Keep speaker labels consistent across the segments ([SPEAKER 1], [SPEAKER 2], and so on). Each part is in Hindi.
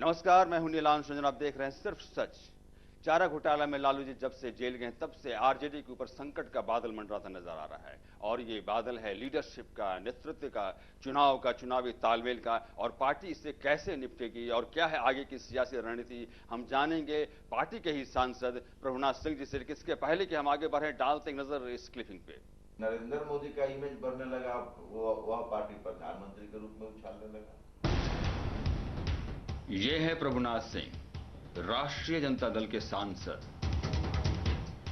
[SPEAKER 1] नमस्कार, मैं हूं नीलांश रंजन। आप देख रहे हैं सिर्फ सच। चारा घोटाला में लालू जी जब से जेल गए तब से आरजेडी के ऊपर संकट का बादल मंडराता नजर आ रहा है। और ये बादल है लीडरशिप का, नेतृत्व का, चुनाव का, चुनावी तालमेल का। और पार्टी इससे कैसे निपटेगी और क्या है आगे की सियासी रणनीति, हम जानेंगे पार्टी के ही सांसद प्रभुनाथ सिंह जी से। इसके पहले कि हम आगे बढ़े, डालते नजर इस क्लिपिंग पे।
[SPEAKER 2] नरेंद्र मोदी का इमेज बढ़ने लगा, वह पार्टी प्रधानमंत्री के रूप में उछालने लगा।
[SPEAKER 1] ये है प्रभुनाथ सिंह, राष्ट्रीय जनता दल के सांसद।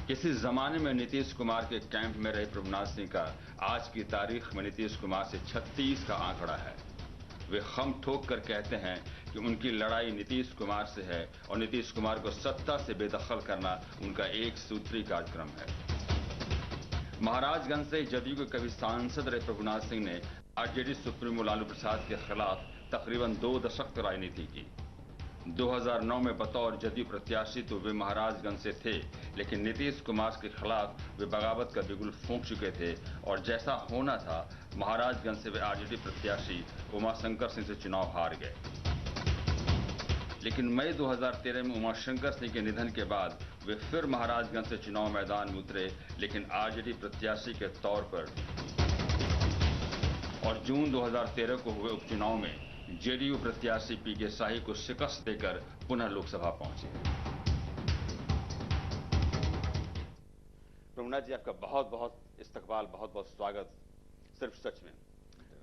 [SPEAKER 1] किसी जमाने में नीतीश कुमार के कैंप में रहे प्रभुनाथ सिंह का आज की तारीख में नीतीश कुमार से 36 का आंकड़ा है। वे खम ठोक कर कहते हैं कि उनकी लड़ाई नीतीश कुमार से है और नीतीश कुमार को सत्ता से बेदखल करना उनका एक सूत्री कार्यक्रम है। महाराजगंज से जदयू के कभी सांसद रहे प्रभुनाथ सिंह ने आरजेडी सुप्रीमो लालू प्रसाद के खिलाफ तकरीबन 2 दशक राजनीति की। 2009 में बतौर जदयू प्रत्याशी तो वे महाराजगंज से थे, लेकिन नीतीश कुमार के खिलाफ वे बगावत का बिगुल फूंक चुके थे और जैसा होना था महाराजगंज से वे आरजेडी प्रत्याशी उमाशंकर सिंह से चुनाव हार गए। लेकिन मई 2013 में उमाशंकर सिंह के निधन के बाद वे फिर महाराजगंज से चुनाव मैदान में उतरे, लेकिन आरजेडी प्रत्याशी के तौर पर। और जून 2013 को हुए उपचुनाव में जेडीयू प्रत्याशी पीके शाही को शिकस्त देकर पुनः लोकसभा पहुंचे। प्रभुनाथ जी, आपका बहुत बहुत इस्तकबाल, बहुत बहुत स्वागत सिर्फ सच में।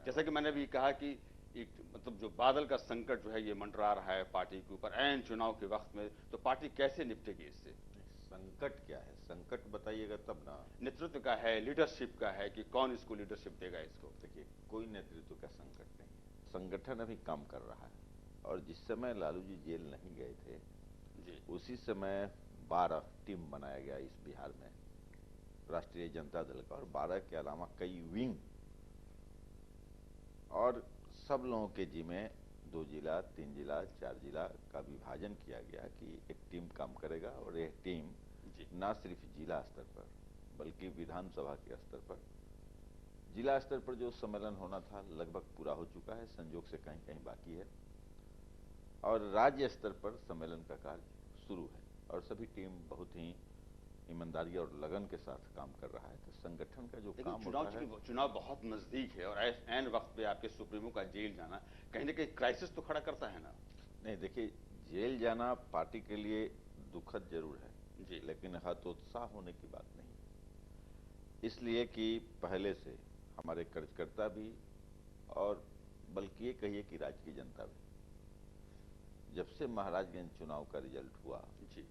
[SPEAKER 1] जैसा कि मैंने भी कहा कि एक मतलब जो बादल का संकट जो है ये मंडरा रहा है पार्टी के ऊपर ऐन चुनाव के वक्त में, तो पार्टी कैसे निपटेगी इससे?
[SPEAKER 2] संकट क्या है, संकट बताइएगा तब ना।
[SPEAKER 1] नेतृत्व का है, लीडरशिप का है कि कौन इसको लीडरशिप देगा इसको?
[SPEAKER 2] देखिए, कोई नेतृत्व का संकट नहीं है, संगठन अभी काम कर रहा है। और जिस समय लालू जी जेल नहीं गए थे
[SPEAKER 1] जी,
[SPEAKER 2] उसी समय 12 टीम बनाया गया इस बिहार में राष्ट्रीय जनता दल का, और 12 के अलावा कई विंग, और सब लोगों के जिम्मे 2 जिला, 3 जिला, 4 जिला का विभाजन किया गया कि एक टीम काम करेगा। और यह टीम न सिर्फ जिला स्तर पर बल्कि विधानसभा के स्तर पर, जिला स्तर पर जो सम्मेलन होना था लगभग पूरा हो चुका है, संजोग से कहीं कहीं बाकी है, और राज्य स्तर पर सम्मेलन का कार्य शुरू है। और सभी टीम बहुत ही ईमानदारी और लगन के साथ काम कर रहा है। तो संगठन का जो काम होता है,
[SPEAKER 1] चुनाव बहुत नजदीक है और ऐन वक्त पे आपके सुप्रीमो का जेल जाना कहीं ना कहीं क्राइसिस तो खड़ा करता है ना?
[SPEAKER 2] नहीं, देखिए, जेल जाना पार्टी के लिए दुखद जरूर है
[SPEAKER 1] जी,
[SPEAKER 2] लेकिन हतोत्साह होने की बात नहीं। इसलिए कि पहले से हमारे कार्यकर्ता भी, और बल्कि ये कहिए कि राज्य की जनता भी, जब से महाराजगंज चुनाव का रिजल्ट हुआ
[SPEAKER 1] जी,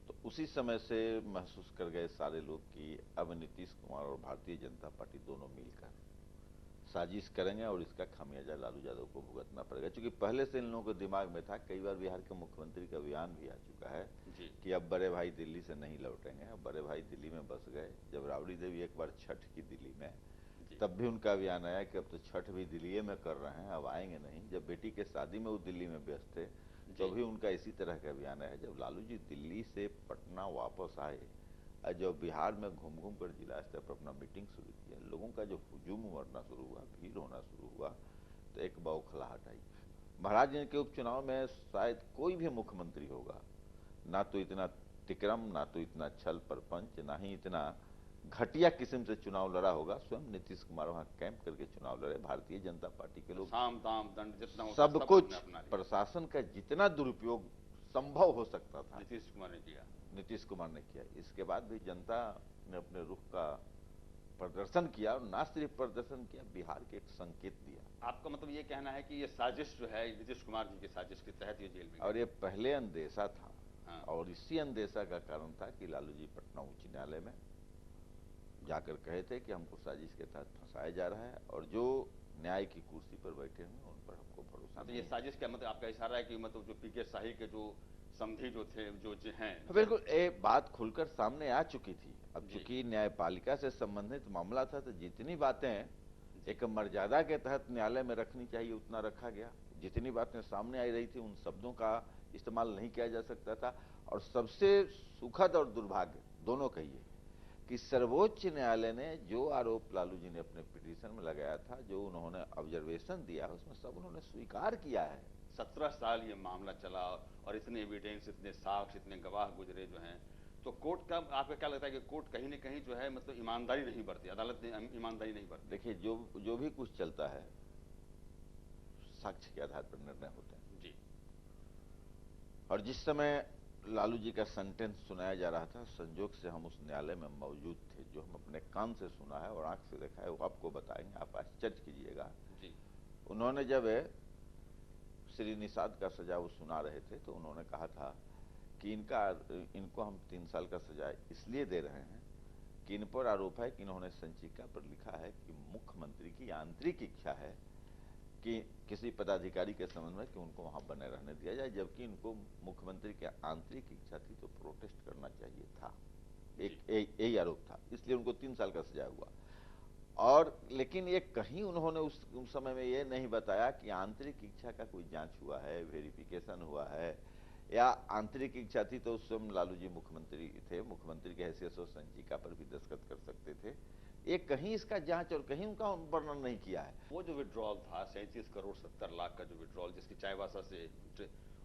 [SPEAKER 2] तो उसी समय से महसूस कर गए सारे लोग कि अब नीतीश कुमार और भारतीय जनता पार्टी दोनों मिलकर साजिश करेंगे और इसका खामियाजा लालू यादव को भुगतना पड़ेगा। क्योंकि पहले से इन लोगों के दिमाग में था, कई बार बिहार के मुख्यमंत्री का बयान भी आ चुका है कि अब बड़े भाई दिल्ली से नहीं लौटेंगे, अब बड़े भाई दिल्ली में बस गए। जब राबड़ी देवी एक बार छठ की दिल्ली में, तब भी उनका बयान आया कि अब तो छठ भी दिल्ली में कर रहे हैं, अब आएंगे नहीं। जब बेटी के शादी में वो दिल्ली में व्यस्त थे तो भी उनका इसी तरह का बयान आया। जब लालू जी दिल्ली से पटना वापस आए और जब बिहार में घूम घूम कर जिला स्तर पर अपना मीटिंग शुरू किया, लोगों का जो हुजूम उमड़ना शुरू हुआ, भीड़ होना शुरू हुआ, तो एक बौखलाहट आई। महाराजगंज के उपचुनाव में शायद कोई भी मुख्यमंत्री होगा, ना तो इतना तिक्रम, ना तो इतना छल प्रपंच, ना ही इतना घटिया किस्म से चुनाव लड़ा होगा। स्वयं नीतीश कुमार वहां कैंप करके चुनाव लड़े। भारतीय जनता पार्टी के लोग
[SPEAKER 1] साम दाम दंड जितना
[SPEAKER 2] सब कुछ, प्रशासन का जितना दुरुपयोग संभव हो सकता था
[SPEAKER 1] नीतीश कुमार ने किया,
[SPEAKER 2] नीतीश कुमार ने किया। इसके बाद भी जनता ने अपने रुख का प्रदर्शन किया, और ना सिर्फ प्रदर्शन किया, बिहार के एक संकेत दिया।
[SPEAKER 1] आपका मतलब ये कहना है कि ये साजिश जो है नीतीश कुमार जी की साजिश के तहत ये जेल में,
[SPEAKER 2] और ये पहले अंदेशा था।
[SPEAKER 1] हाँ।
[SPEAKER 2] और इसी अंदेशा का कारण था कि लालू जी पटना उच्च न्यायालय में जाकर कहे थे कि हमको साजिश के तहत फंसाया जा रहा है, और जो न्याय की कुर्सी पर बैठे हैं उन पर हमको भरोसा नहीं।
[SPEAKER 1] ये साजिश का मतलब आपका इशारा है कि मतलब जो पीके शाही के जो समधी जो थे, जो हैं,
[SPEAKER 2] बिल्कुल ये बात खुलकर सामने आ चुकी थी। अब चूंकि न्यायपालिका से संबंधित मामला था तो जितनी बातें एक मर्यादा के तहत न्यायालय में रखनी चाहिए उतना रखा गया। जितनी बातें सामने आ रही थी उन शब्दों का इस्तेमाल नहीं किया जा सकता था। और सबसे सुखद और दुर्भाग्य दोनों कहिए कि सर्वोच्च न्यायालय ने जो आरोप लालू जी ने अपने पिटीशन में लगाया था, जो उन्होंने ऑब्जर्वेशन दिया, उसमें सब उन्होंने स्वीकार किया है
[SPEAKER 1] 17 साल ये मामला चला और इतने एविडेंस, इतने साक्ष्य, इतने गवाह गुजरे जो हैं, तो कोर्ट का आपको क्या लगता है कि कोर्ट कहीं न कहीं जो है मतलब ईमानदारी नहीं बरती, अदालत ने ईमानदारी नहीं बरती?
[SPEAKER 2] देखिए, जो भी कुछ चलता है साक्ष्य के आधार पर निर्णय होते हैं
[SPEAKER 1] जी।
[SPEAKER 2] और जिस समय लालू जी का सेंटेंस सुनाया जा रहा था, संजोग से हम उस न्यायालय में मौजूद थे। जो हम अपने कान से सुना है और आंख से देखा है वो आपको बताएंगे, आप आश्चर्य कीजिएगा।
[SPEAKER 1] जी।
[SPEAKER 2] उन्होंने जब श्री निषाद का सजा वो सुना रहे थे तो उन्होंने कहा था कि इनको हम 3 साल का सजा इसलिए दे रहे हैं कि इन पर आरोप है कि इन्होंने संचिका पर लिखा है कि मुख्यमंत्री की आंतरिक इच्छा है कि किसी पदाधिकारी के संबंध में कि उनको वहां बने रहने दिया जाए, जबकि इनको मुख्यमंत्री की आंतरिक इच्छा थी तो प्रोटेस्ट करना चाहिए था। यही आरोप था, इसलिए उनको 3 साल का सजा हुआ। और लेकिन ये कहीं उन्होंने उस समय में ये नहीं बताया कि आंतरिक इच्छा का कोई जांच हुआ है, वेरिफिकेशन हुआ है, या आंतरिक इच्छा थी तो उस समय लालू जी मुख्यमंत्री थे, मुख्यमंत्री की हैसियत से संचिका पर भी दस्तखत कर सकते थे। ये कहीं इसका जांच और कहीं उनका वर्णन नहीं किया है।
[SPEAKER 1] वो जो विड्रॉल था 37 करोड़ 70 लाख का जो विड्रॉल, जिसकी चाईबासा से,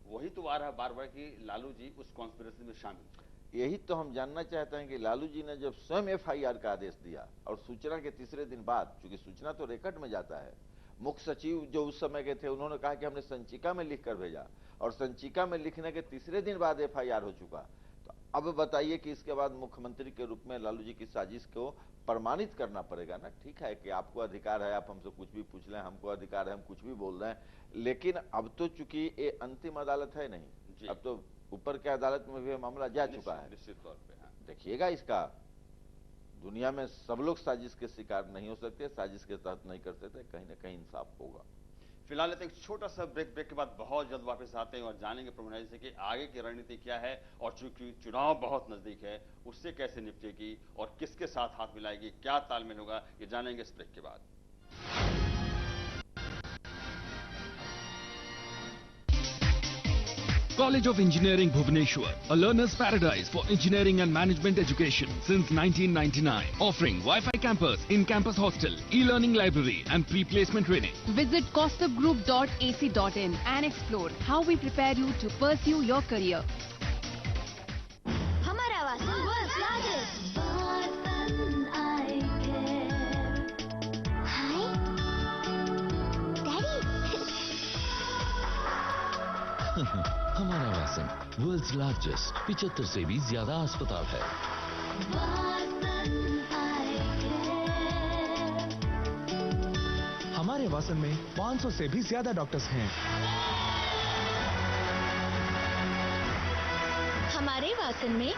[SPEAKER 1] वही तो आ रहा है बार बार कि लालू जी उस कॉन्स्पिरेसी में शामिल थे।
[SPEAKER 2] यही तो हम जानना चाहते हैं कि लालू जी ने जब स्वयं एफआईआर का आदेश दिया और सूचना के तीसरे दिन बाद, चूंकि सूचना तो रिकॉर्ड में जाता है, मुख्य सचिव जो उस समय के थे उन्होंने कहा कि हमने संचिका में लिखकर भेजा और संचिका में लिखने के तीसरे दिन बाद एफआईआर हो चुका। तो अब बताइए कि इसके बाद मुख्यमंत्री के रूप में लालू जी की साजिश को प्रमाणित करना पड़ेगा ना। ठीक है कि आपको अधिकार है, आप हमसे कुछ भी पूछ लें, हमको अधिकार है, हम कुछ भी बोल रहे हैं, लेकिन अब तो चूंकि ये अंतिम अदालत है नहीं, अब तो ऊपर के अदालत में भी मामला जा चुका है।
[SPEAKER 1] निश्चित तौर पे
[SPEAKER 2] देखिएगा, इसका दुनिया में सब लोग साजिश के शिकार नहीं हो सकते, साजिश के तहत नहीं कर सकते, कहीं ना कहीं इंसाफ होगा।
[SPEAKER 1] फिलहाल एक छोटा सा ब्रेक के बाद बहुत जल्द वापस आते हैं और जानेंगे प्रमोद जी से कि आगे की रणनीति क्या है और चूंकि चुनाव बहुत नजदीक है उससे कैसे निपटेगी और किसके साथ हाथ मिलाएगी, क्या तालमेल होगा, ये जानेंगे इस ब्रेक के बाद।
[SPEAKER 3] College of Engineering Bhubaneswar, a learner's paradise for engineering and management education since 1999, offering Wi-Fi campus, in-campus hostel, e-learning library and pre-placement training.
[SPEAKER 4] Visit costofgroup.ac.in and explore how we prepare you to pursue your career.
[SPEAKER 5] हमारा Vasan world's largest. Vasan I care. Hi, Daddy.
[SPEAKER 6] हमारा वासन वर्ल्ड्स लार्जेस्ट 75 से भी ज्यादा अस्पताल है।
[SPEAKER 7] हमारे वासन में 500 से भी ज्यादा डॉक्टर्स हैं।
[SPEAKER 5] हमारे वासन में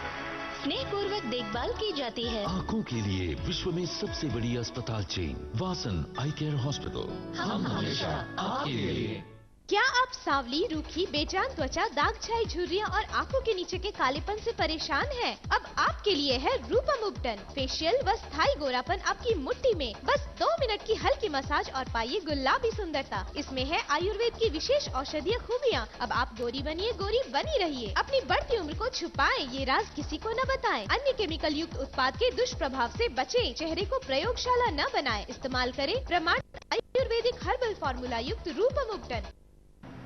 [SPEAKER 5] स्नेहपूर्वक देखभाल की जाती है।
[SPEAKER 6] आंखों के लिए विश्व में सबसे बड़ी अस्पताल chain Vasan eye care hospital.
[SPEAKER 5] हम हमेशा
[SPEAKER 6] आपके लिए।
[SPEAKER 8] क्या आप सांवली, रूखी, बेजान त्वचा, दाग छाई झुर्रियां और आंखों के नीचे के कालेपन से परेशान हैं? अब आपके लिए है रूपम उपटन। फेशियल व स्थायी गोरापन आपकी मुट्ठी में। बस 2 मिनट की हल्की मसाज और पाइए गुलाबी सुंदरता। इसमें है आयुर्वेद की विशेष औषधीय खूबियाँ। अब आप गोरी बनिए, गोरी बनी रहिए। अपनी बढ़ती उम्र को छुपाएं, ये राज किसी को न बताएं। अन्य केमिकल युक्त उत्पाद के दुष्प्रभाव से बचें। चेहरे को प्रयोगशाला न बनाएं। इस्तेमाल करें प्रमाणित आयुर्वेदिक हर्बल फॉर्मूला युक्त रूपम उपटन।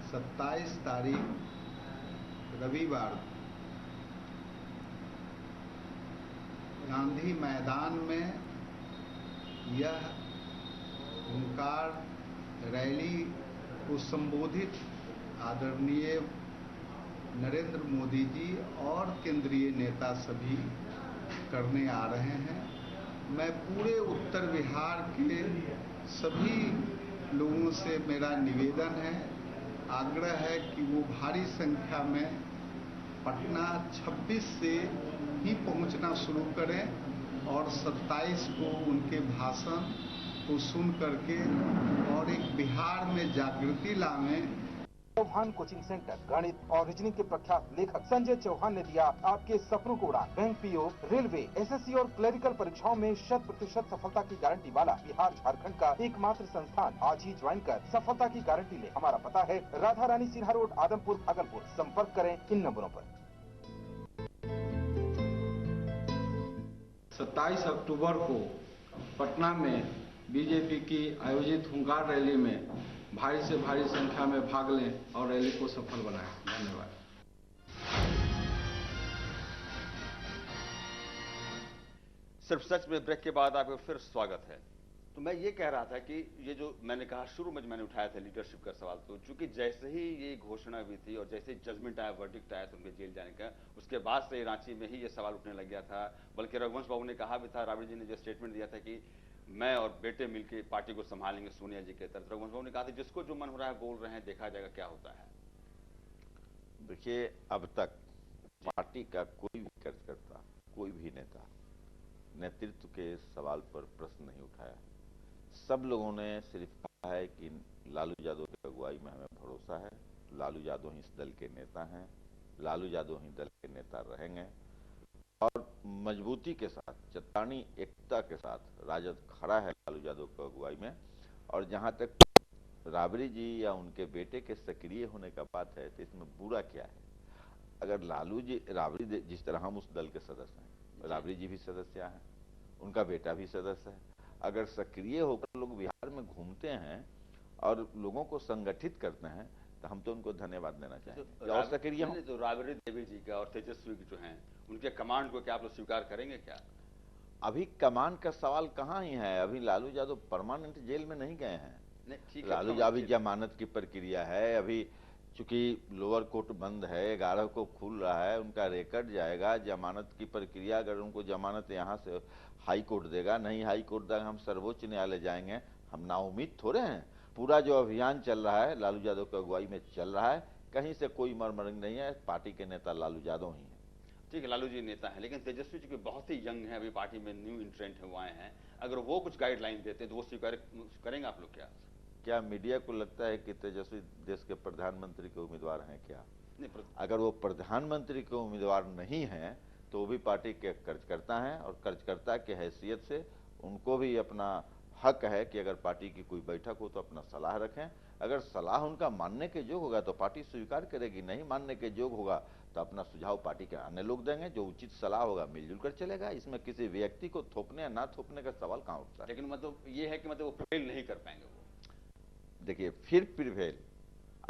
[SPEAKER 9] 27 तारीख रविवार गांधी मैदान में यह हुंकार रैली को संबोधित आदरणीय नरेंद्र मोदी जी और केंद्रीय नेता सभी करने आ रहे हैं। मैं पूरे उत्तर बिहार के सभी लोगों से मेरा निवेदन है, आग्रह है कि वो भारी संख्या में पटना 26 से ही पहुंचना शुरू करें और 27 को उनके भाषण को सुन करके और एक बिहार में जागृति लाएं।
[SPEAKER 7] चौहान कोचिंग सेंटर गणित और रीजनिंग के प्रख्यात लेखक संजय चौहान ने दिया आपके सपनों को उड़ान। बैंक, पीओ, रेलवे, एसएससी और क्लरिकल परीक्षाओं में 100% सफलता की गारंटी वाला बिहार झारखंड का एकमात्र संस्थान। आज ही ज्वाइन कर सफलता की गारंटी ले। हमारा पता है राधा रानी सिन्हा रोड, आदमपुर, भागलपुर। संपर्क करें इन नंबरों पर।
[SPEAKER 10] 27 अक्टूबर को पटना में बीजेपी की आयोजित हुंकार रैली में भारी से भारी संख्या में भाग लें और रैली को सफल बनाएं। धन्यवाद।
[SPEAKER 1] सिर्फ सच में ब्रेक के बाद आपका फिर स्वागत है। तो मैं ये कह रहा था कि ये जो मैंने कहा शुरू में मैंने उठाया था लीडरशिप का सवाल, तो चूंकि जैसे ही ये घोषणा हुई थी और जैसे ही जजमेंट आया, वर्डिक्ट आया तो उनके जेल जाने का, उसके बाद से रांची में ही ये सवाल उठने लग गया था। बल्कि रघुवंश बाबू ने कहा भी था, राबड़ी जी ने जो स्टेटमेंट दिया था कि मैं और बेटे मिलकर पार्टी को संभालेंगे सोनिया जी के तरफ। रघुवंश बाबू ने कहा था जिसको जो मन हो रहा है बोल रहे हैं, देखा जाएगा क्या होता है।
[SPEAKER 2] देखिए, अब तक पार्टी का कोई भी कार्यकर्ता, कोई भी नेता नेतृत्व के सवाल पर प्रश्न नहीं उठाया। सब लोगों ने सिर्फ कहा है कि लालू यादव की अगुवाई में हमें भरोसा है, लालू यादव ही इस दल के नेता हैं, लालू यादव ही दल के नेता रहेंगे। और मजबूती के साथ, चट्टानी एकता के साथ राजद खड़ा है लालू यादव की अगुवाई में। और जहां तक राबड़ी जी या उनके बेटे के सक्रिय होने का बात है, तो इसमें बुरा क्या है? अगर लालू जी, राबड़ी जिस तरह हम उस दल के सदस्य हैं, राबड़ी जी भी सदस्य हैं, उनका बेटा भी सदस्य है। अगर सक्रिय होकर लोग बिहार में घूमते हैं और लोगों को संगठित करते हैं, तो हम तो उनको धन्यवाद देना चाहेंगे। और सक्रिय हो
[SPEAKER 1] तो राबड़ी देवी जी का और तेजस्वी जो हैं, उनके कमांड को क्या आप लोग स्वीकार करेंगे क्या?
[SPEAKER 2] अभी कमांड का सवाल कहाँ ही है। अभी लालू यादव परमानेंट जेल में नहीं गए हैं। लालू यादव जमानत की प्रक्रिया है। अभी चूंकि लोअर कोर्ट बंद है, 11 को खुल रहा है, उनका रिकॉर्ड जाएगा। जमानत की प्रक्रिया, अगर उनको जमानत यहाँ से हाई कोर्ट देगा, नहीं हाई कोर्ट देगा, हम सर्वोच्च न्यायालय जाएंगे। हम नाउम्मीद थोड़े हैं। पूरा जो अभियान चल रहा है लालू यादव की अगुवाई में चल रहा है, कहीं से कोई मरमरिंग नहीं है। पार्टी के नेता लालू यादव ही है।
[SPEAKER 1] ठीक है, लालू जी नेता है, लेकिन तेजस्वी चूंकि बहुत ही यंग है, अभी पार्टी में न्यू इंट्रेंट हुए हैं, अगर वो कुछ गाइडलाइन देते तो वो स्वीकार करेंगे आप लोग क्या?
[SPEAKER 2] क्या मीडिया को लगता है कि तेजस्वी देश के प्रधानमंत्री के उम्मीदवार हैं क्या? अगर वो प्रधानमंत्री के उम्मीदवार नहीं हैं तो वो भी पार्टी के कार्यकर्ता हैं, और कार्यकर्ता के हैसियत से उनको भी अपना हक है कि अगर पार्टी की कोई बैठक हो तो अपना सलाह रखें। अगर सलाह उनका मानने के योग्य होगा तो पार्टी स्वीकार करेगी, नहीं मानने के योग्य होगा तो अपना सुझाव पार्टी के अन्य लोग देंगे। जो उचित सलाह होगा मिलजुल कर चलेगा। इसमें किसी व्यक्ति को थोपने या ना थोपने का सवाल कहाँ उठता है।
[SPEAKER 1] लेकिन मतलब ये है कि मतलब वो प्रिवेल नहीं कर पाएंगे। वो
[SPEAKER 2] देखिए, फिर प्रिवेल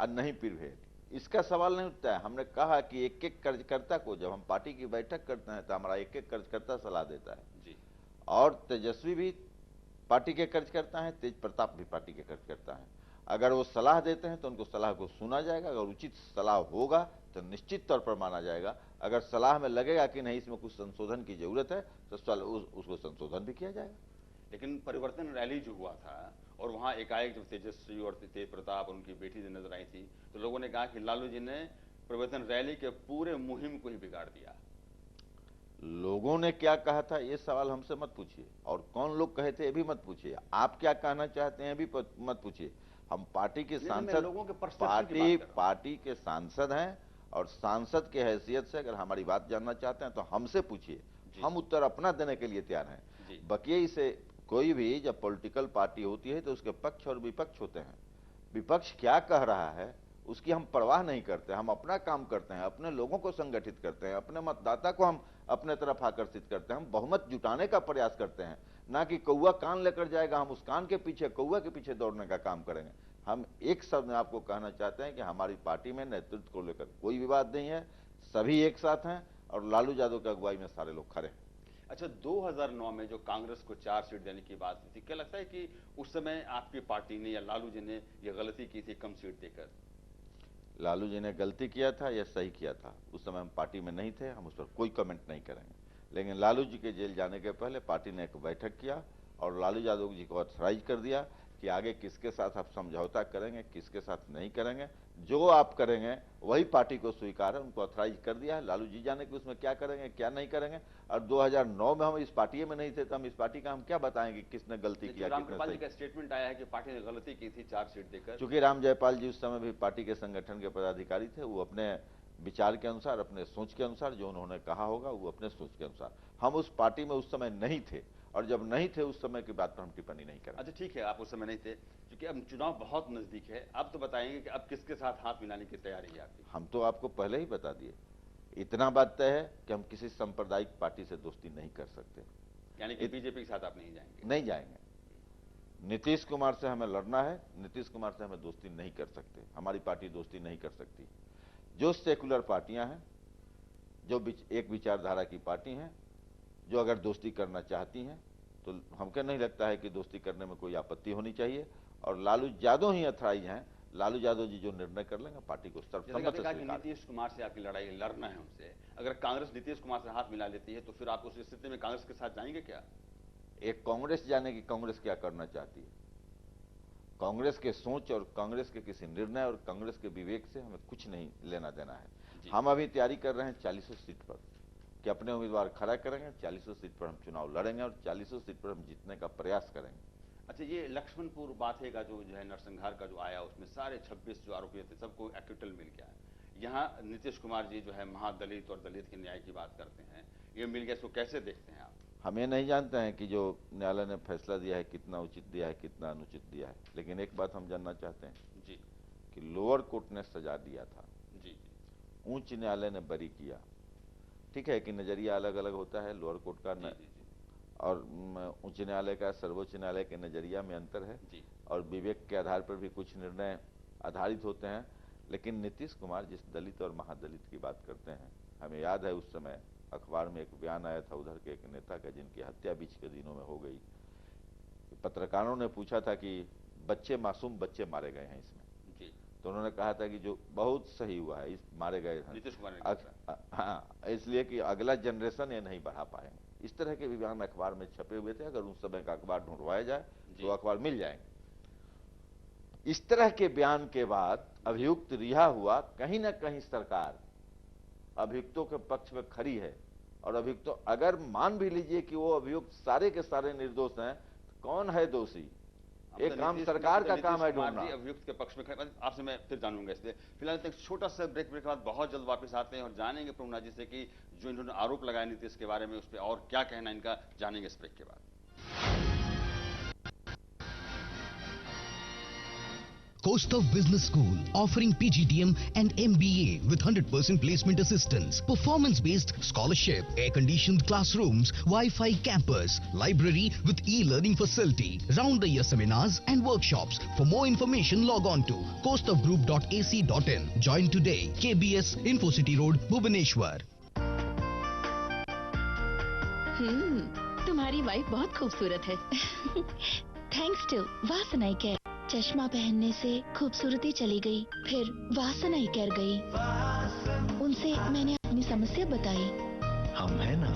[SPEAKER 2] और नहीं प्रिवेल, इसका सवाल नहीं उठता है। हमने कहा कि एक एक कार्यकर्ता को, जब हम पार्टी की बैठक करते हैं तो हमारा एक एक कार्यकर्ता सलाह देता है जी। और तेजस्वी भी पार्टी के कार्यकर्ता हैं, तेज प्रताप भी पार्टी के कार्यकर्ता हैं। अगर वो सलाह देते हैं तो उनको सलाह को सुना जाएगा। अगर उचित सलाह होगा तो निश्चित तौर पर माना जाएगा। अगर सलाह में लगेगा कि नहीं इसमें कुछ संशोधन की जरूरत है तो उसको संशोधन भी किया जाएगा।
[SPEAKER 1] लेकिन परिवर्तन रैली जो हुआ था और वहां एकाएक जब तेजस्वी और तेज प्रताप और उनकी बेटी जो नजर आई थी, तो लोगों ने कहा कि लालू जी ने परिवर्तन रैली के पूरे मुहिम को ही बिगाड़ दिया।
[SPEAKER 2] लोगों ने क्या कहा था ये सवाल हमसे मत पूछिए, और कौन लोग कहे थे ये भी मत पूछिए। आप क्या कहना चाहते हैं भी मत पूछिए। हम पार्टी के सांसद, पार्टी के सांसद हैं, और सांसद के हैसियत से अगर हमारी बात जानना चाहते हैं तो हमसे पूछिए। हम उत्तर अपना देने के लिए तैयार हैं। बकिए से कोई भी जब पॉलिटिकल पार्टी होती है तो उसके पक्ष और विपक्ष होते हैं। विपक्ष क्या कह रहा है उसकी हम परवाह नहीं करते। हम अपना काम करते हैं, अपने लोगों को संगठित करते हैं, अपने मतदाता को हम अपने तरफ आकर्षित करते हैं। हम बहुमत जुटाने का प्रयास करते हैं, ना कि कौवा कान लेकर जाएगा हम उस कान के पीछे, कौवा के पीछे दौड़ने का काम करेंगे। हम एक शब्द में आपको कहना चाहते हैं कि हमारी पार्टी में नेतृत्व को लेकर कोई विवाद नहीं है। सभी एक साथ हैं और लालू यादव की अगुवाई में सारे लोग खड़े हैं।
[SPEAKER 1] अच्छा, 2009 में जो कांग्रेस को 4 सीट देने की बात हुई थी, क्या लगता है कि उस समय आपकी पार्टी ने या लालू जी ने यह गलती की थी कम सीट देकर?
[SPEAKER 2] लालू जी ने गलती किया था या सही किया था, उस समय हम पार्टी में नहीं थे, हम उस पर कोई कमेंट नहीं करेंगे। लेकिन लालू जी के जेल जाने के पहले पार्टी ने एक बैठक किया और लालू यादव जी को ऑथराइज कर दिया कि आगे किसके साथ आप समझौता करेंगे, किसके साथ नहीं करेंगे। जो आप करेंगे वही पार्टी को स्वीकार है, उनको ऑथराइज कर दिया है। लालू जी जाने कि उसमें क्या करेंगे क्या नहीं करेंगे। और 2009 में हम इस पार्टी में नहीं थे तो हम इस पार्टी का हम क्या बताएंगे किसने गलती किया,
[SPEAKER 1] रामकृपाल जी का स्टेटमेंट आया है कि पार्टी ने गलती की थी 4 सीट देकर।
[SPEAKER 2] चूंकि राम जयपाल जी उस समय भी पार्टी के संगठन के पदाधिकारी थे, वो अपने विचार के अनुसार, अपने सोच के अनुसार, जो उन्होंने कहा होगा वो अपने सोच के अनुसार। हम उस पार्टी में उस समय नहीं थे, और जब नहीं थे उस समय की बात पर हम टिप्पणी नहीं करें।
[SPEAKER 1] अच्छा ठीक है, आप उस समय नहीं थे, क्योंकि अब चुनाव बहुत नजदीक है। अब तो बताएंगे कि अब किसके साथ हाथ मिलाने की तैयारी है आपकी?
[SPEAKER 2] हम तो आपको पहले ही बता दिए। इतना बात तय है कि हम किसी सांप्रदायिक पार्टी से दोस्ती नहीं कर सकते।
[SPEAKER 1] यानी कि बीजेपी के साथ आप नहीं जाएंगे?
[SPEAKER 2] नहीं जाएंगे। नीतीश कुमार से हमें लड़ना है, नीतीश कुमार से हमें दोस्ती नहीं कर सकते, हमारी पार्टी दोस्ती नहीं कर सकती। जो सेकुलर पार्टियां हैं, जो एक विचारधारा की पार्टी हैं, जो अगर दोस्ती करना चाहती हैं तो हमको नहीं लगता है कि दोस्ती करने में कोई आपत्ति होनी चाहिए। और लालू यादव ही अथराइज हैं, लालू यादव जी जो निर्णय कर लेंगे पार्टी को सर्वसम्मत से स्वीकार।
[SPEAKER 1] नीतीश कुमार से आपकी लड़ाई लड़ना है उनसे, अगर कांग्रेस नीतीश कुमार से हाथ मिला लेती है तो फिर आप उस स्थिति में कांग्रेस के साथ जाएंगे क्या?
[SPEAKER 2] एक कांग्रेस जाने की, कांग्रेस क्या करना चाहती है, कांग्रेस के सोच और कांग्रेस के किसी निर्णय और कांग्रेस के विवेक से हमें कुछ नहीं लेना देना है। हम अभी तैयारी कर रहे हैं 40 सीट पर कि अपने उम्मीदवार खड़ा करेंगे, 40 सीट पर हम चुनाव लड़ेंगे और 40 सीट पर हम जीतने का प्रयास करेंगे।
[SPEAKER 1] अच्छा, ये लक्ष्मणपुर बाथे का जो है नरसंहार का जो आया, उसमें सारे 26 जो आरोपी थे सबको एक्विटल मिल गया है। यहाँ नीतीश कुमार जी जो है महादलित और दलित के न्याय की बात करते हैं, ये मिल गया, इसको कैसे देखते हैं आप?
[SPEAKER 2] हम ये नहीं जानते हैं कि जो न्यायालय ने फैसला दिया है कितना उचित दिया है, कितना अनुचित दिया है, लेकिन एक बात हम जानना चाहते हैं
[SPEAKER 1] जी
[SPEAKER 2] कि लोअर कोर्ट ने सजा दिया था,
[SPEAKER 1] जी
[SPEAKER 2] उच्च न्यायालय ने बरी किया। ठीक है कि नजरिया अलग अलग होता है, लोअर कोर्ट का और उच्च न्यायालय का, सर्वोच्च न्यायालय के नजरिया में अंतर है और विवेक के आधार पर भी कुछ निर्णय आधारित होते हैं। लेकिन नीतीश कुमार जिस दलित और महादलित की बात करते हैं, हमें याद है उस समय अखबार में एक बयान आया था उधर के एक नेता का जिनकी हत्या बीच के दिनों में हो गई। पत्रकारों ने पूछा था कि मासूम बच्चे मारे गए हैं इसमें, तो उन्होंने कहा था कि जो बहुत सही हुआ है, इस मारे गए हैं
[SPEAKER 1] नीतीश कुमार ने,
[SPEAKER 2] हाँ, इसलिए कि अगला जनरेशन ये नहीं बढ़ा पाएंगे। इस तरह के बयान अखबार में छपे हुए थे, अगर उस समय का अखबार ढूंढवाया जाए तो अखबार मिल जाएंगे। इस तरह के बयान के बाद अभियुक्त रिहा हुआ, कहीं ना कहीं सरकार अभियुक्तों के पक्ष में खड़ी है और अभियुक्तों, अगर मान भी लीजिए कि वो अभियुक्त सारे के सारे निर्दोष हैं, तो कौन है दोषी? एक काम सरकार का काम है ढूंढना।
[SPEAKER 1] अभियुक्त के पक्ष में आपसे मैं फिर जानूंगा, इसलिए फिलहाल एक छोटा सा ब्रेक के बाद बहुत जल्द वापस आते हैं और जानेंगे प्रमुना जी से कि जो इन्होंने आरोप लगाया नीतीश के बारे में, उस पर और क्या कहना इनका, जानेंगे इस ब्रेक के बाद।
[SPEAKER 11] Coast of Business School, offering PGDM and MBA with 100% placement assistance, performance-based scholarship, air-conditioned classrooms, Wi-Fi campus, library with e-learning facility, round-the-year seminars and workshops. For more information, log on to coastofgroup.ac.in. Join today. KBS, Infocity Road, Bhubaneswar.
[SPEAKER 5] तुम्हारी वाइफ बहुत खूबसूरत है। Thanks to Vasan eye care. चश्मा पहनने से खूबसूरती चली गई, फिर वासन आई केयर गई। उनसे मैंने अपनी समस्या बताई।
[SPEAKER 6] हम है ना।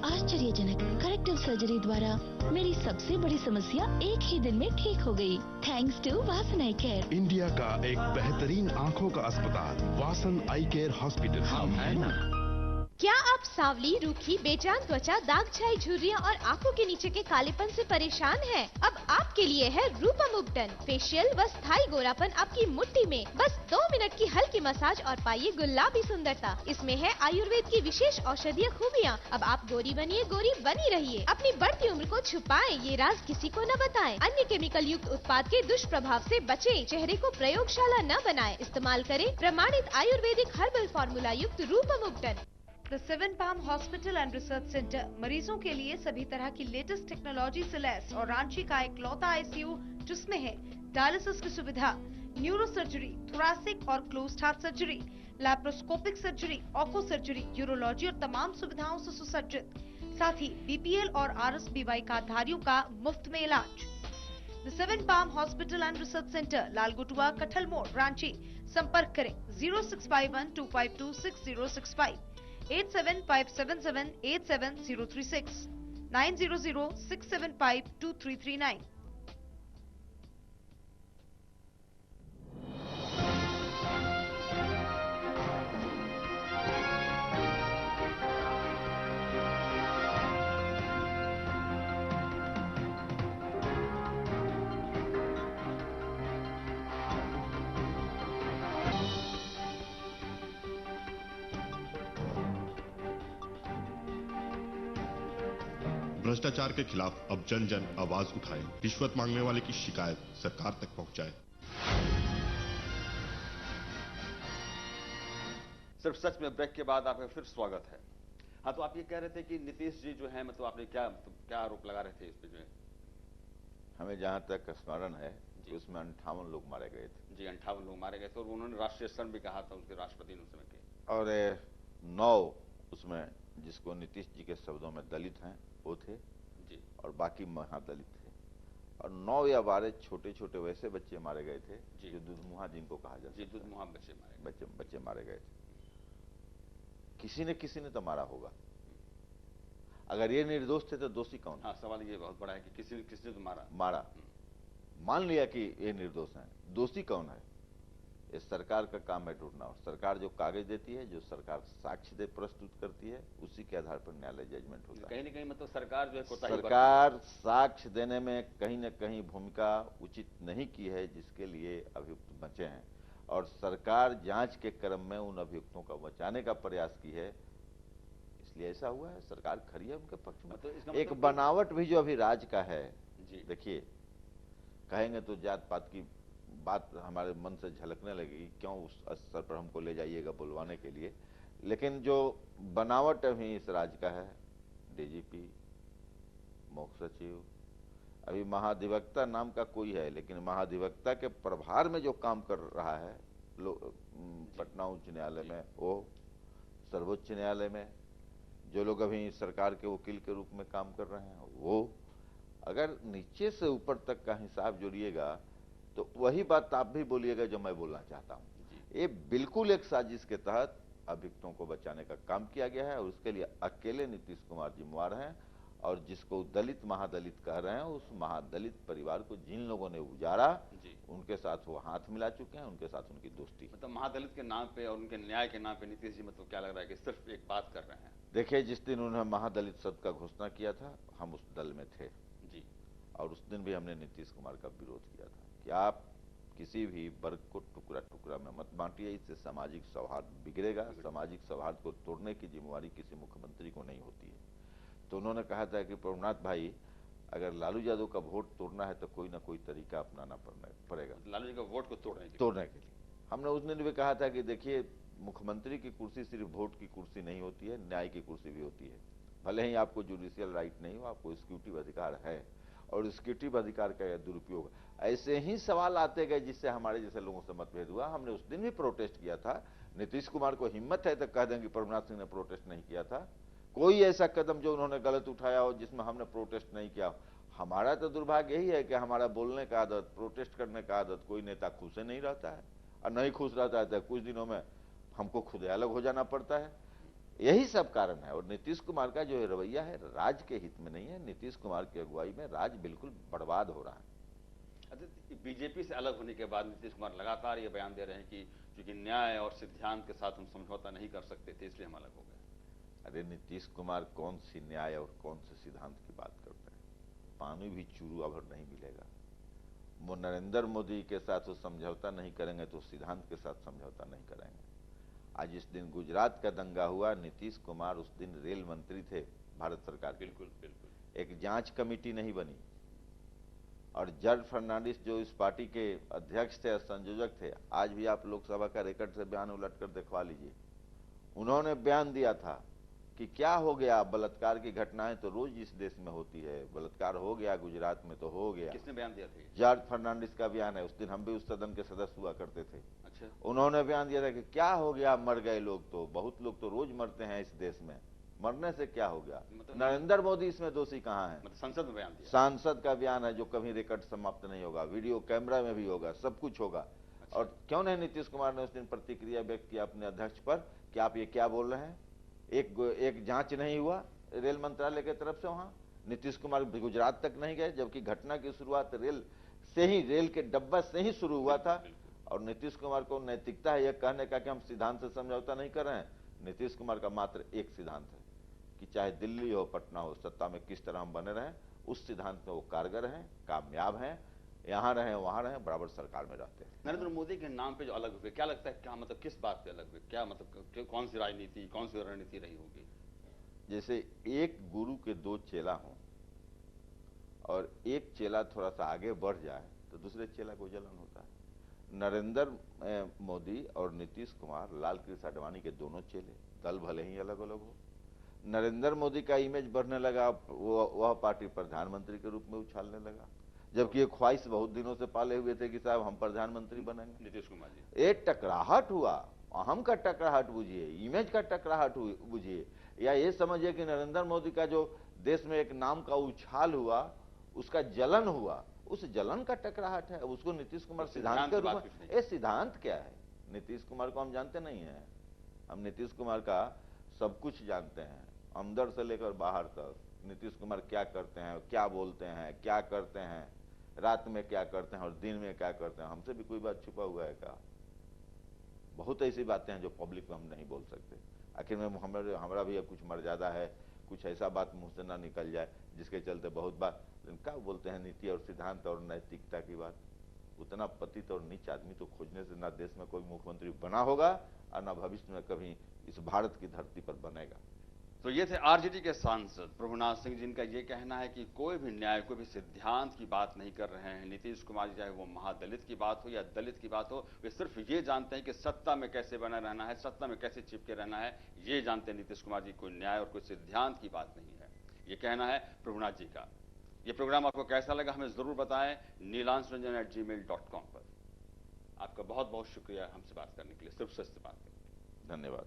[SPEAKER 5] आश्चर्यजनक करेक्टिव सर्जरी द्वारा मेरी सबसे बड़ी समस्या एक ही दिन में ठीक हो गई, thanks to Vasan eye care.
[SPEAKER 3] India का एक बेहतरीन आंखों का अस्पताल, वासन आई केयर हॉस्पिटल।
[SPEAKER 6] हम है ना।
[SPEAKER 8] क्या आप सांवली, रूखी, बेजान त्वचा, दाग छाई झुर्रियां और आंखों के नीचे के कालेपन से परेशान हैं? अब आपके लिए है रूपम उपटन। फेशियल व स्थायी गोरापन आपकी मुट्ठी में, बस 2 मिनट की हल्की मसाज और पाइए गुलाबी सुंदरता। इसमें है आयुर्वेद की विशेष औषधीय खूबियां। अब आप गोरी बनिए, गोरी बनी रहिए। अपनी बढ़ती उम्र को छुपाएं, ये राज किसी को न बताएं। अन्य केमिकल युक्त उत्पाद के दुष्प्रभाव से बचें। चेहरे को प्रयोगशाला न बनाएं। इस्तेमाल करें प्रमाणित आयुर्वेदिक हर्बल फार्मूला युक्त रूपम उपटन।
[SPEAKER 12] The seven palm hospital and research centre मरीजों के लिए सभी तरह की लेटेस्ट टेक्नोलॉजी से लैस और रांची का इकलौता आईसीयू जिसमें है डायलिसिस की सुविधा, न्यूरो सर्जरी, थोरैसिक और closed heart surgery, laparoscopic surgery, onco surgery, urology और तमाम सुविधाओं से सुसज्जित। साथ ही बीपीएल और आरएसबीवाई कार्ड धारियों का मुफ्त में इलाज। The seven palm hospital and research centre, Lalgutua, Kathal Mor, Ranchi. संपर्क करें 0651252665, 8757787036, 9006752339।
[SPEAKER 13] भ्रष्टाचार के खिलाफ अब जन जन आवाज उठाए, रिश्वत मांगने वाले की शिकायत सरकार तक पहुंचाए।
[SPEAKER 1] सिर्फ सच में ब्रेक के बाद आपका फिर स्वागत है। हाँ, तो आप ये कह रहे थे कि नीतीश जी जो है, मतलब आपने क्या आरोप लगा रहे थे इस पे जो है?
[SPEAKER 2] हमें जहां तक स्मरण है उसमें 58 लोग मारे गए थे।
[SPEAKER 1] जी, 58 लोग मारे गए थे और उन्होंने राष्ट्रीय शरण भी कहा था उनके राष्ट्रपति ने उस समय के।
[SPEAKER 2] और 9 उसमें जिसको नीतीश जी के शब्दों में दलित हैं वो थे
[SPEAKER 1] जी,
[SPEAKER 2] और बाकी महादलित थे। और 9 या 12 छोटे छोटे वैसे बच्चे मारे गए थे जो दुधमुहा जिनको कहा जाता है।
[SPEAKER 1] जी, दुधमुहा बच्चे
[SPEAKER 2] मारे गए थे। किसी ने तो मारा होगा। अगर ये निर्दोष थे तो दोषी कौन?
[SPEAKER 1] हाँ, सवाल ये बहुत बड़ा है कि किसने तो
[SPEAKER 2] मारा। मान लिया कि ये निर्दोष हैं, दोषी कौन है? ये सरकार का काम है ढूंढना। और सरकार जो कागज देती है, जो सरकार साक्ष्य दे प्रस्तुत करती है, उसी के आधार पर न्यायालय जजमेंट होता है।
[SPEAKER 1] कहीं न कहीं मतलब सरकार जो है
[SPEAKER 2] सरकार साक्ष्य देने में कहीं न कहीं भूमिका उचित नहीं की है, जिसके लिए अभियुक्त बचे हैं। और सरकार जांच के क्रम में उन अभियुक्तों को बचाने का प्रयास की है, इसलिए ऐसा हुआ है। सरकार खड़ी है उनके पक्ष में।
[SPEAKER 1] मतलब
[SPEAKER 2] एक बनावट भी जो अभी राज का है, देखिए कहेंगे तो जात पात की बात हमारे मन से झलकने लगेगी, क्यों उस स्तर पर हमको ले जाइएगा बुलवाने के लिए। लेकिन जो बनावट अभी इस राज्य का है, डीजीपी, मुख्य सचिव, अभी महाधिवक्ता नाम का कोई है, लेकिन महाधिवक्ता के प्रभार में जो काम कर रहा है पटना उच्च न्यायालय में, वो सर्वोच्च न्यायालय में जो लोग अभी सरकार के वकील के रूप में काम कर रहे हैं, वो अगर नीचे से ऊपर तक का हिसाब जोड़िएगा तो वही बात आप भी बोलिएगा जो मैं बोलना चाहता हूं। ये बिल्कुल एक साजिश के तहत अभियुक्तों को बचाने का काम किया गया है और उसके लिए अकेले नीतीश कुमार जिम्मेवार हैं। और जिसको दलित महादलित कह रहे हैं, उस महादलित परिवार को जिन लोगों ने उजाड़ा, उनके साथ वो हाथ मिला चुके हैं, उनके साथ उनकी दोस्ती।
[SPEAKER 1] मतलब महादलित के नाम पे और उनके न्याय के नाम पे नीतीश जी मतलब क्या लग रहा है कि सिर्फ एक बात कर रहे हैं?
[SPEAKER 2] देखिए, जिस दिन उन्होंने महादलित शब्द का घोषणा किया था, हम उस दल में थे
[SPEAKER 1] जी, और
[SPEAKER 2] उस दिन भी हमने नीतीश कुमार का विरोध किया था कि आप किसी भी वर्ग को टुकड़ा टुकड़ा में मत बांटिए, इससे सामाजिक सौहार्द बिगड़ेगा। सामाजिक सौहार्द को तोड़ने की जिम्मेवारी किसी मुख्यमंत्री को नहीं होती है। तो उन्होंने कहा था कि प्रभुनाथ भाई, अगर लालू यादव का वोट तोड़ना है तो कोई ना कोई तरीका अपनाना पड़ेगा
[SPEAKER 1] लालू जी का वोट को तोड़ने
[SPEAKER 2] के लिए। हमने उस दिन भी कहा था कि देखिए, मुख्यमंत्री की कुर्सी सिर्फ वोट की कुर्सी नहीं होती है, न्याय की कुर्सी भी होती है। भले ही आपको जुडिशियल राइट नहीं हो, आपको एग्जीक्यूटिव अधिकार है और एग्जीक्यूटिव अधिकार का दुरुपयोग। ऐसे ही सवाल आते गए जिससे हमारे जैसे लोगों से मतभेद हुआ। हमने उस दिन भी प्रोटेस्ट किया था। नीतीश कुमार को हिम्मत है तो कह दें कि प्रभुनाथ सिंह ने प्रोटेस्ट नहीं किया था। कोई ऐसा कदम जो उन्होंने गलत उठाया हो जिसमें हमने प्रोटेस्ट नहीं किया। हमारा तो दुर्भाग्य यही है कि हमारा बोलने का आदत, प्रोटेस्ट करने का आदत, कोई नेता खुश से नहीं रहता है और नहीं खुश रहता है तो कुछ दिनों में हमको खुद अलग हो जाना पड़ता है। यही सब कारण है। और नीतीश कुमार का जो रवैया है राज्य के हित में नहीं है। नीतीश कुमार की अगुवाई में राज्य बिल्कुल बर्बाद हो रहा है।
[SPEAKER 1] बीजेपी से अलग होने के बाद नीतीश कुमार लगातार ये बयान दे रहे हैं कि क्योंकि न्याय और सिद्धांत के साथ हम समझौता नहीं कर सकते थे, इसलिए हम अलग हो गए।
[SPEAKER 2] अरे नीतीश कुमार कौन सी न्याय और कौन से सिद्धांत की बात करते हैं? पानी भी चूरू भर नहीं मिलेगा। वो नरेंद्र मोदी के साथ वो समझौता नहीं करेंगे तो सिद्धांत के साथ समझौता नहीं करेंगे। आज इस दिन गुजरात का दंगा हुआ, नीतीश कुमार उस दिन रेल मंत्री थे भारत सरकार।
[SPEAKER 1] बिल्कुल।
[SPEAKER 2] एक जांच कमेटी नहीं बनी और जॉर्ज फर्नांडिस जो इस पार्टी के अध्यक्ष थे, संयोजक थे, आज भी आप लोकसभा का रिकॉर्ड से बयान उलट कर दिखवा लीजिए। उन्होंने बयान दिया था कि क्या हो गया, बलात्कार की घटनाएं तो रोज इस देश में होती है, बलात्कार हो गया गुजरात में तो हो गया।
[SPEAKER 1] किसने बयान दिया था?
[SPEAKER 2] जॉर्ज फर्नांडिस का बयान है। उस दिन हम भी उस सदन के सदस्य हुआ करते थे।
[SPEAKER 1] अच्छा।
[SPEAKER 2] उन्होंने बयान दिया था कि क्या हो गया, मर गए लोग, तो बहुत लोग तो रोज मरते हैं इस देश में, मरने से क्या हो गया? नरेंद्र मोदी इसमें दोषी कहां है?
[SPEAKER 1] संसद में बयान दिया।
[SPEAKER 2] सांसद का बयान है जो कभी रिकॉर्ड समाप्त नहीं होगा, वीडियो कैमरा में भी होगा, सब कुछ होगा। अच्छा। और क्यों नहीं नीतीश कुमार ने उस दिन प्रतिक्रिया व्यक्त किया अपने अध्यक्ष पर कि आप ये क्या बोल रहे हैं? एक जांच नहीं हुआ रेल मंत्रालय की तरफ से। वहां नीतीश कुमार गुजरात तक नहीं गए, जबकि घटना की शुरुआत रेल के डब्बा से ही शुरू हुआ था। और नीतीश कुमार को नैतिकता है यह कहने का कि हम सिद्धांत से समझौता नहीं कर रहे हैं। नीतीश कुमार का मात्र एक सिद्धांत है कि चाहे दिल्ली हो पटना हो, सत्ता में किस तरह हम बने रहें, उस सिद्धांत में वो कारगर हैं, कामयाब हैं। यहाँ रहे वहां रहे, बराबर सरकार में रहते हैं।
[SPEAKER 1] नरेंद्र मोदी के नाम पे जो अलग हुए, क्या लगता है, क्या मतलब किस बात पे अलग हुए? क्या मतलब कौन सी राजनीति, कौन सी रणनीति रही होगी?
[SPEAKER 2] जैसे एक गुरु के दो चेला हों और एक चेला थोड़ा सा आगे बढ़ जाए तो दूसरे चेला को जलन होता है। नरेंद्र मोदी और नीतीश कुमार लाल कृष्ण आडवाणी के दोनों चेले, दल भले ही अलग अलग हो। नरेंद्र मोदी का इमेज बढ़ने लगा, वह पार्टी प्रधानमंत्री के रूप में उछालने लगा। जबकि ये ख्वाहिश बहुत दिनों से पाले हुए थे कि साहब हम प्रधानमंत्री बनेंगे।
[SPEAKER 1] नीतीश कुमार जी,
[SPEAKER 2] एक टकराहट हुआ, अहम का टकराहट बुझिए, इमेज का टकराहट बुझिए, या ये समझिए कि नरेंद्र मोदी का जो देश में एक नाम का उछाल हुआ, उसका जलन हुआ, उस जलन का टकराहट है। उसको नीतीश कुमार सिद्धांत के रूप में, ये सिद्धांत क्या है? नीतीश कुमार को हम जानते नहीं है। हम नीतीश कुमार का सब कुछ जानते हैं, अंदर से लेकर बाहर तक। नीतीश कुमार क्या करते हैं, क्या बोलते हैं, क्या करते हैं, रात में क्या करते हैं और दिन में क्या करते हैं। हमसे भी कोई बात छुपा हुआ है क्या? बहुत ऐसी बातें हैं जो पब्लिक में हम नहीं बोल सकते। आखिर में हमारा भी कुछ मर्यादा है, कुछ ऐसा बात मुंह से ना निकल जाए जिसके चलते बहुत बात क्या बोलते हैं, नीति और सिद्धांत और नैतिकता की बात। उतना पतित और नीच आदमी तो खोजने से ना देश में कोई मुख्यमंत्री बना होगा और ना भविष्य में कभी इस भारत की धरती पर बनेगा।
[SPEAKER 1] तो ये थे आरजेडी के सांसद प्रभुनाथ सिंह, जिनका ये कहना है कि कोई भी न्याय, कोई भी सिद्धांत की बात नहीं कर रहे हैं नीतीश कुमार जी, चाहे वो महादलित की बात हो या दलित की बात हो। वे सिर्फ ये जानते हैं कि सत्ता में कैसे बना रहना है, सत्ता में कैसे चिपके रहना है, ये जानते हैं नीतीश कुमार जी। कोई न्याय और कोई सिद्धांत की बात नहीं है, ये कहना है प्रभुनाथ जी का। ये प्रोग्राम आपको कैसा लगा हमें जरूर बताएं neelansranjan@gmail.com पर। आपका बहुत बहुत शुक्रिया हमसे बात करने के लिए, सिर्फ सच से बात करने।
[SPEAKER 2] धन्यवाद।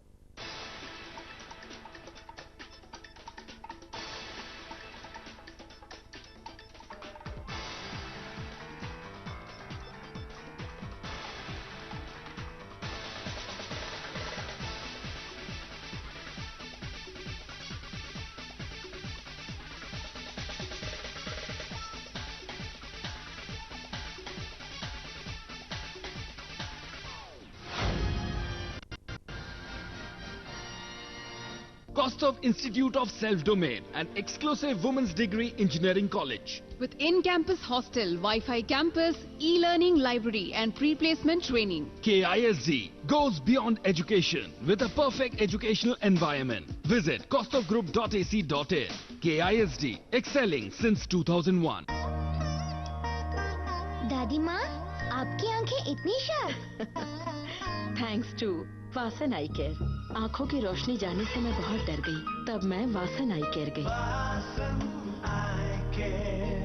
[SPEAKER 3] Kostov Institute of Self-Domain, an exclusive women's degree engineering college.
[SPEAKER 4] With in-campus hostel, Wi-Fi campus, e-learning library and pre-placement training.
[SPEAKER 3] KISD goes beyond education with a perfect educational environment. Visit kostovgroup.ac.in. KISD, excelling since 2001.
[SPEAKER 5] दादी माँ, आपकी आंखें इतनी sharp.
[SPEAKER 14] Thanks to Vasan eye care. आंखों की रोशनी जाने से मैं बहुत डर गई, तब मैं वासन आई केयर गई।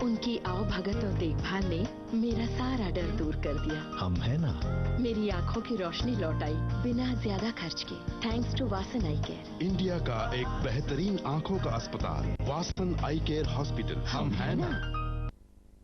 [SPEAKER 14] उनकी आओ भगत और देखभाल ने मेरा सारा डर दूर कर दिया।
[SPEAKER 6] हम है ना।
[SPEAKER 14] मेरी आंखों की रोशनी लौट आई बिना ज्यादा खर्च के, thanks to Vasan eye care.
[SPEAKER 6] India का एक बेहतरीन आंखों का अस्पताल, वासन आई केयर हॉस्पिटल। हम है ना।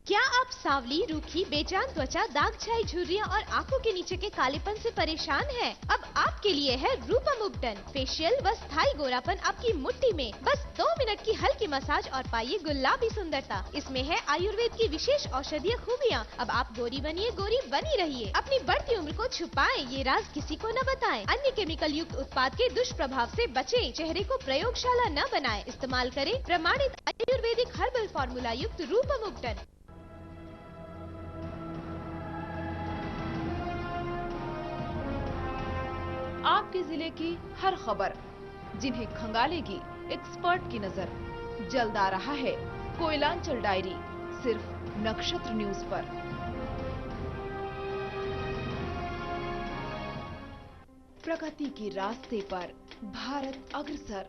[SPEAKER 8] क्या आप सांवली, रूखी, बेजान त्वचा, दाग छाई झुर्रियां और आंखों के नीचे के कालेपन से परेशान हैं? अब आपके लिए है रूपम उपटन। फेशियल व स्थायी गोरापन आपकी मुट्ठी में। बस 2 मिनट की हल्की मसाज और पाइए गुलाबी सुंदरता। इसमें है आयुर्वेद की विशेष औषधीय खूबियाँ। अब आप गोरी बनिए, गोरी बनी रहिए। अपनी बढ़ती उम्र को छुपाएं, ये राज किसी को न बताएं। अन्य केमिकल युक्त उत्पाद के दुष्प्रभाव से बचें। चेहरे को प्रयोगशाला न बनाएं। इस्तेमाल करें प्रमाणित आयुर्वेदिक हर्बल फॉर्मूला युक्त रूपम उपटन।
[SPEAKER 12] आपके जिले की हर खबर जिन्हें खंगालेगी एक्सपर्ट की नजर। जल्द आ रहा है कोयलांचल डायरी, सिर्फ नक्षत्र न्यूज पर। प्रगति के रास्ते पर भारत अग्रसर,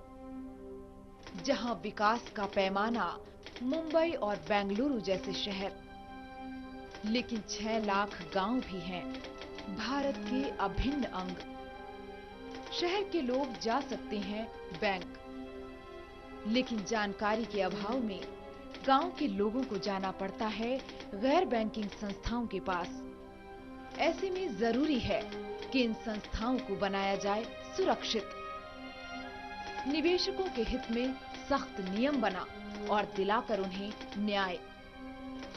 [SPEAKER 12] जहां विकास का पैमाना मुंबई और बेंगलुरु जैसे शहर, लेकिन 6 लाख गांव भी हैं भारत के अभिन्न अंग। शहर के लोग जा सकते हैं बैंक, लेकिन जानकारी के अभाव में गांव के लोगों को जाना पड़ता है गैर बैंकिंग संस्थाओं के पास। ऐसे में जरूरी है कि इन संस्थाओं को बनाया जाए सुरक्षित। निवेशकों के हित में सख्त नियम बना और दिलाकर उन्हें न्याय।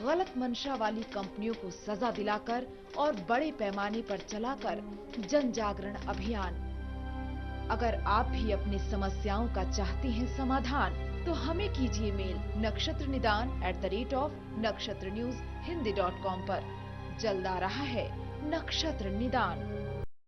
[SPEAKER 12] गलत मंशा वाली कंपनियों को सजा दिलाकर और बड़े पैमाने पर चलाकर जन जागरण अभियान। अगर आप भी अपनी समस्याओं का चाहते हैं समाधान, तो हमें कीजिए मेल nakshatrnidan@nakshatranews hindi.com पर। जल्द आ रहा है नक्षत्र निदान।